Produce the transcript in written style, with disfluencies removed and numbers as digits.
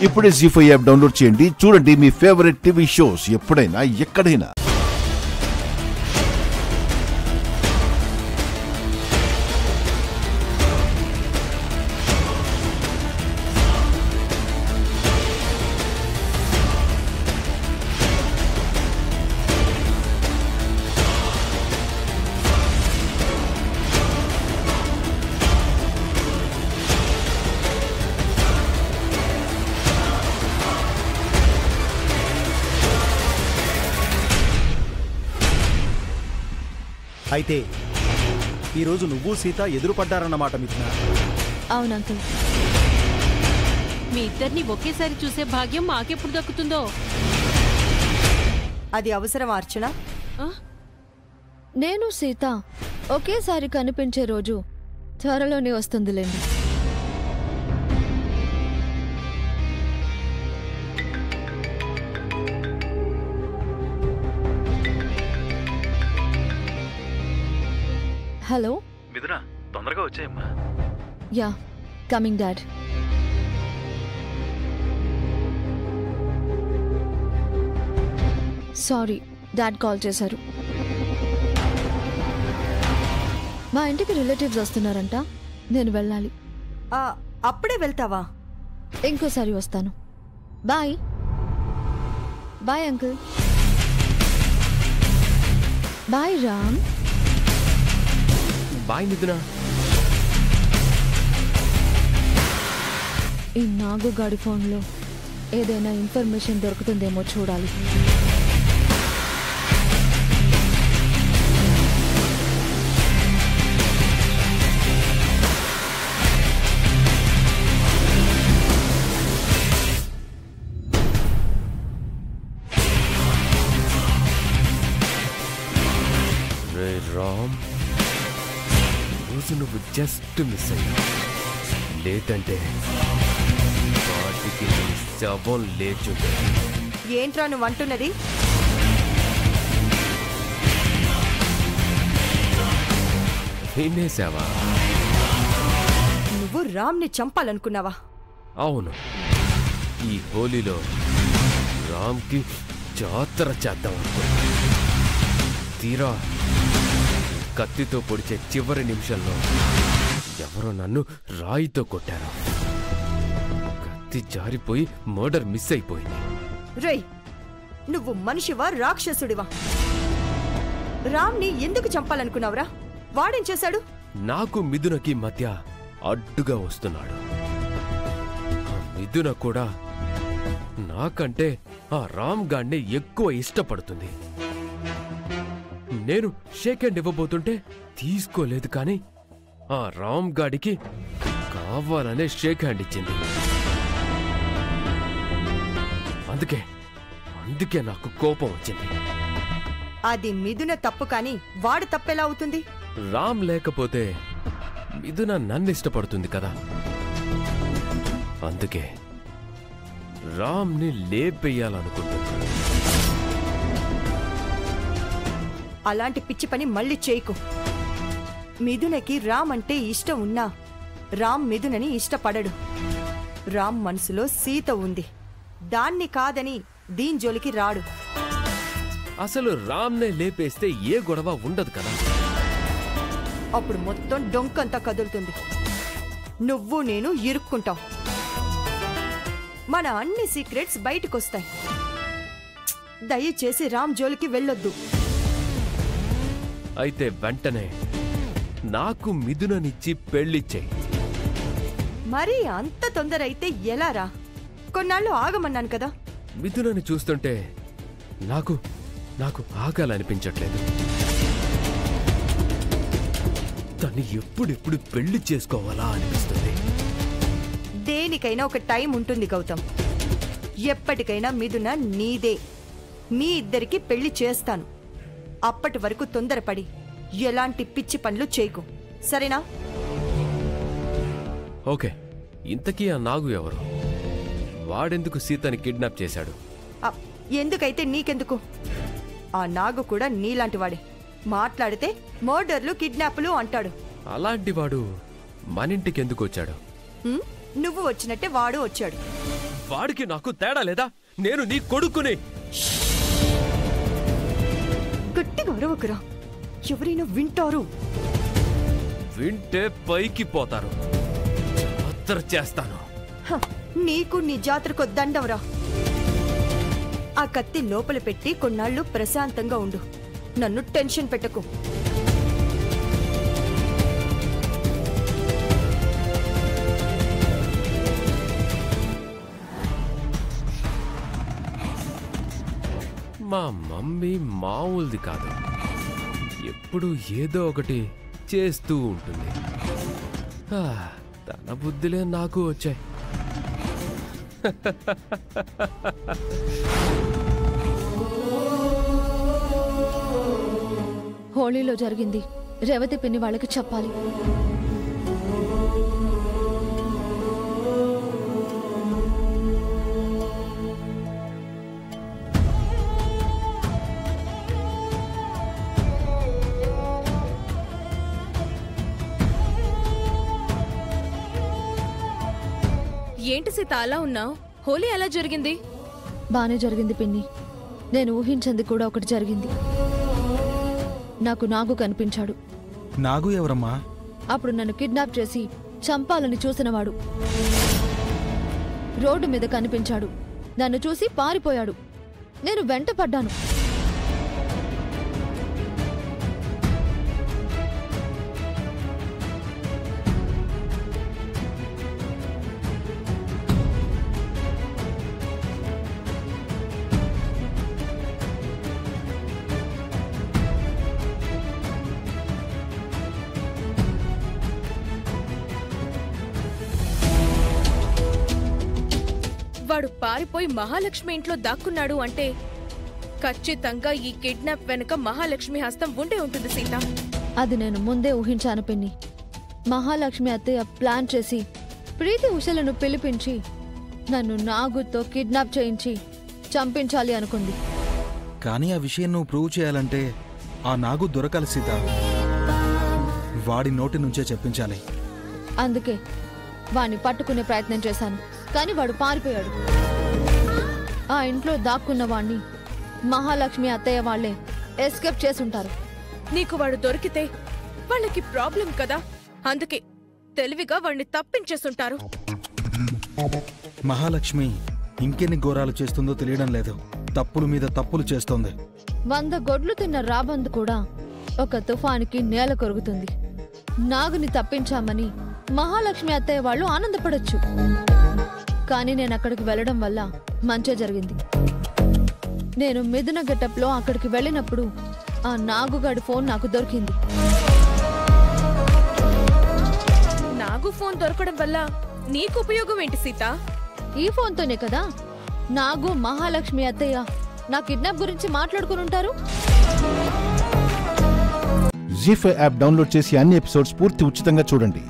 ఇప్పుడే జీ5 app download చేయండి. చూడండి మీ ఫేవరెట్ టీవీ షోస్ ఎప్పుడైనా ఎక్కడైనా. అయితే ఈరోజు నువ్వు సీత ఎదురుపడ్డారన్నమాట మిథున. అవును అంకుల్. మీ ఇద్దరిని ఒకేసారి చూసే భాగ్యం మాకెప్పుడు దక్కుతుందో. అది అవసరం అర్చన. నేను సీత ఒకేసారి కనిపించే రోజు త్వరలోనే వస్తుందిలేండి. హలో మిథున, తొందరగా వచ్చేయమ్మా. Yeah, coming dad. Sorry, dad call చేశారు. మా ఇంటికి రిలేటివ్స్ వస్తున్నారంట, నేను వెళ్ళాలి. అప్పుడే వెళ్తావా? ఇంకోసారి వస్తాను. Bye. Bye uncle. Bye Ram. Bye Mithuna. ఈ నాగుగాడి ఫోన్లో ఏదైనా ఇన్ఫర్మేషన్ దొరుకుతుందేమో చూడాలి. రే రామ్, నువ్వు జస్ట్ మిస్ అయ్యా. లేదంటే వాటికి శవం లేచుంటే. ఏంట్రా నువ్వు అంటున్నది? వినేసావా? నువ్వు రామ్ని చంపాలనుకున్నావా? అవును, ఈ హోలీలో రామ్కి జాతర చేద్దాం అనుకున్నా. తీరా కత్తితో పొడిచే చివరి నిమిషంలో ఎవరో నన్ను రాయితో కొట్టారు. కత్తి జారిపోయి మర్డర్ మిస్ అయిపోయింది. రేయ్, నువ్వు మనిషివా రాక్షసుడివా? రామ్ని ఎందుకు చంపాలనుకున్నావురా? వాడేం చేశాడు? నాకు మిథునకి మధ్య అడ్డుగా వస్తున్నాడు. మిథున కూడా నాకంటే ఆ రామ్ గాడ్ని ఎక్కువ ఇష్టపడుతుంది. నేను షేక్ హ్యాండ్ ఇవ్వబోతుంటే తీసుకోలేదు, కానీ ఆ రామ్ గాడికి కావాలనే షేక్ హ్యాండ్ ఇచ్చింది. అందుకే నాకు కోపం వచ్చింది. అది మిథున తప్పు, కానీ వాడు తప్పెలా అవుతుంది? రామ్ లేకపోతే మిథున నన్ను ఇష్టపడుతుంది కదా. అందుకే రామ్ని లేపేయాలనుకుంటుంది. అలాంటి పిచ్చి పని మళ్ళీ చేయకు. మిథునకి రామ్ అంటే ఇష్టం ఉన్నా రామ్ మిథునని ఇష్టపడడు. రామ్ మనసులో సీత ఉంది, దాన్ని కాదని దీని జోలికి రాడు. అసలు రామ్నే లేపేస్తే ఏ గొడవ ఉండదు కదా. అప్పుడు మొత్తం డొంకంతా కదులుతుంది, నువ్వు నేను ఇరుక్కుంటాం, మన అన్ని సీక్రెట్స్ బయటకొస్తాయి. దయచేసి రామ్ జోలికి వెళ్ళొద్దు. అయితే వెంటనే నాకు మిథుననిచ్చి పెళ్లిచ్చేయి. మరీ అంత తొందర అయితే ఎలారా? కొన్నాళ్ళు ఆగమన్నాను కదా. మిథునని చూస్తుంటే నాకు ఆగాలనిపించట్లేదు. తను ఎప్పుడెప్పుడు పెళ్లి చేసుకోవాలా అనిపిస్తుంది. దేనికైనా ఒక టైం ఉంటుంది గౌతమ్. ఎప్పటికైనా మిథున నీదే. మీ ఇద్దరికి పెళ్లి చేస్తాను. అప్పటి వరకు తొందరపడి ఎలాంటి పిచ్చి పనులు చేయకు, సరేనా? ఓకే. ఇంతకీ ఆ నాగు ఎవరు? వాడెందుకు సీతని కిడ్నాప్ చేశాడు? ఎందుకైతే నీకెందుకు? ఆ నాగు కూడా నీలాంటి వాడే. మాట్లాడితే మర్డర్లు కిడ్నాప్లు అంటాడు. అలాంటి వాడు మనింటికి ఎందుకు వచ్చాడు? నువ్వు వచ్చినట్టే వాడు వచ్చాడు. వాడికి నాకు తేడా లేదా? నేను నీ కొడుకుని. గట్టిగా అరవకురా, ఎవరైనా వింటారు. వింటే పైకి పోతారు. జాతర చేస్తాను. నీకు నీ జాతరకు దండవరా. ఆ కత్తి లోపల పెట్టి కొన్నాళ్ళు ప్రశాంతంగా ఉండు. నన్ను టెన్షన్ పెట్టకు. మా మమ్మీ మామూలుది కాదు. ఎప్పుడు ఏదో ఒకటి చేస్తూ ఉంటుంది. తన బుద్ధిలే నాకు వచ్చాయి. హోళీలో జరిగింది రేవతి పిన్ని వాళ్ళకి చెప్పాలి. ఏంటి సీత అలా ఉన్నావు? హోలీ ఎలా జరిగింది? బానే జరిగింది పిన్ని. నేను ఊహించింది కూడా ఒకటి జరిగింది. నాకు నాగు కనిపించాడు. నాగు ఎవరమ్మా? అప్పుడు నన్ను కిడ్నాప్ చేసి చంపాలని చూసినవాడు. రోడ్డు మీద కనిపించాడు. నన్ను చూసి పారిపోయాడు. నేను వెంట పడ్డాను. వాడు పారిపోయి మహాలక్ష్మి ఇంట్లో దాక్కున్నాడు అంటే ఖచ్చితంగా ఈ కిడ్నాప్ వెనుక మహాలక్ష్మి హస్తం ఉండే ఉంటుంది సీత. అది నేను ముందే ఊహించాను పిన్ని. మహాలక్ష్మి అత్తయ్య ప్లాన్ చేసి ప్రీతి ఉషలను పిలిపించి నన్ను నాగుతో కిడ్నాప్ చేయించి చంపించాలి అనుకుంది. కానీ ఆ విషయం నువ్వు ప్రూవ్ చేయాలంటే ఆ నాగు దొరకాలి సీత. వాడి నోటి నుంచే చెప్పించాలి. అందుకే వాణ్ణి పట్టుకునే ప్రయత్నం చేశాను. కానీ వాడు పారిపోయాడు. ఆ ఇంట్లో దాక్కున్న వాణ్ణి మహాలక్ష్మి అత్తయ్య వాళ్లే ఎస్కేప్ చేసుంటారు. నీకు వాడు దొరికితే వాళ్ళకి ప్రాబ్లం కదా, అందుకే తెలివిగా వాడిని తప్పించేస్తుంటారు. మహాలక్ష్మి ఇంకెన్ని ఘోరాలు చేస్తుందో తెలియడం లేదు. తప్పుల మీద తప్పులు చేస్తోంది. 100 గొడ్లు తిన్న రాబందు కూడా ఒక తుఫానికి నేల కొరుగుతుంది. నాగుని తప్పించామని మహాలక్ష్మి అత్తయ్య వాళ్ళు ఆనందపడొచ్చు. కానీ నేను అక్కడికి వెళ్ళడం వల్ల మంచే జరిగింది. నేను మిథున గెటప్లో అక్కడికి వెళ్ళినప్పుడు ఆ నాగుగాడి ఫోన్ నాకు దొరికింది. నాగు ఫోన్ దొరకడం వల్ల నీకు ఉపయోగం ఏంటి సీత? ఈ ఫోన్తోనే కదా నాగు మహాలక్ష్మి అత్తయ్య నా కిడ్నాప్ గురించి మాట్లాడుకుని ఉంటారు. జీ5 యాప్ డౌన్లోడ్ చేసి అన్ని ఎపిసోడ్స్ పూర్తి ఉచితంగా చూడండి.